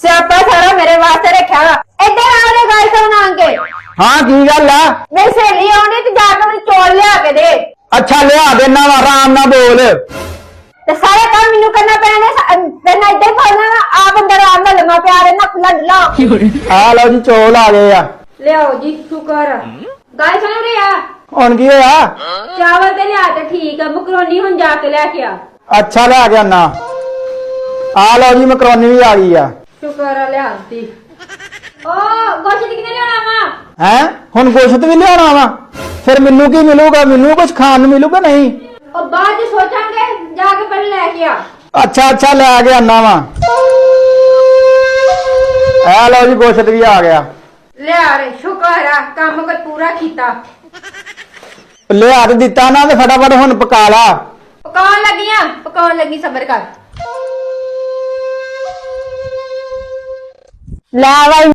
ਸਿਆਪਾ ਸਾਰਾ ਮੇਰੇ ਵਾਸਤੇ ਰੱਖਿਆ ਵਾ। ਇੱਧਰ ਆ ਉਹਨੇ ਗੱਲ ਸੁਣਾ ਕੇ। ਹਾਂ ਕੀ ਗੱਲ ਆ? ਮੇਰੀ ਸਹੇਲੀ ਆਉਣੀ ਤੇ ਜਾ ਕੇ ਮੈਨੂੰ ਚੌਲ ਲਿਆ ਕੇ ਦੇ। ਅੱਛਾ ਲਿਆ ਦੇਣਾ ਵਾ, ਆਰਾਮ ਨਾਲ ਬੋਲ। ਤੇ ਸਾਰੇ ਕੰਮ ਮੈਨੂੰ ਕਰਨਾ ਪੈਣਾ ਨੇ। ਮੈਂ ਇੱਦਾਂ ਹੀ ਖਾਣਾ ਵਾ। ਆਪ ਅੰਦਰ ਆਰਾਮ ਨਾਲ ਲੰਮਾ ਪਿਆ ਰਹਿਣਾ ਖੁੱਲਾ ਡੁੱਲਾ। ਆ ਲਓ ਜੀ ਚੌਲ ਆ ਗਏ ਆ। ਲਿਆਓ ਜੀ ਸ਼ੁਕਰ। ਗੱਲ ਸੁਣ ਰਹੀ ਆ। ਹੁਣ ਕੀ ਹੋਇਆ? ਚਾਵਲ ਤੇ ਲਿਆ ਤੇ ਠੀਕ ਆ, ਮਕਰੋਨੀ ਹੁਣ ਜਾ ਕੇ ਲੈ ਕੇ ਆ। ਅੱਛਾ ਲਿਆ ਗਿਆ ਨਾ। ਆ ਲਓ ਜੀ ਮਕਰੋਨੀ ਵੀ ਆ ਗਈ ਆ। ਸ਼ੁਕਰ ਆ ਲਿਆਤੀ। ਓ ਗੋਸ਼ਤ ਕਿਨੇ ਲਿਆਉਣਾ ਵਾ? ਹੈ ਹੁਣ ਗੋਸ਼ਤ ਵੀ ਲਿਆਉਣਾ ਵਾ? ਫਿਰ ਮੈਨੂੰ ਕੀ ਮਿਲੂਗਾ? ਮੈਨੂੰ ਕੁਝ ਖਾਣ ਨੂੰ ਮਿਲੂਗਾ ਨਹੀਂ? ਉਹ ਬਾਅਦ ਚ ਸੋਚਾਂਗੇ, ਜਾ ਕੇ ਪਹਿਲੇ ਲੈ ਕੇ ਆ। ਅੱਛਾ ਲੈ ਕੇ ਆਣਾ ਵਾ। ਆ ਲਓ ਜੀ ਗੋਸ਼ਤ ਵੀ ਆ ਗਿਆ। ਲਿਆ ਰੇ ਸ਼ੁਕਰ ਆ, ਕੰਮ ਕੋਈ ਪੂਰਾ ਕੀਤਾ। ਲਿਆ ਤੇ ਦਿੱਤਾ ਨਾ ਤੇ ਫਟਾਫਟ ਹੁਣ ਪਕਾ ਲਾ। ਪਕਾਉਣ ਲੱਗੀ ਸਬਰ ਕਰ। ਲੈ ਵਾਈ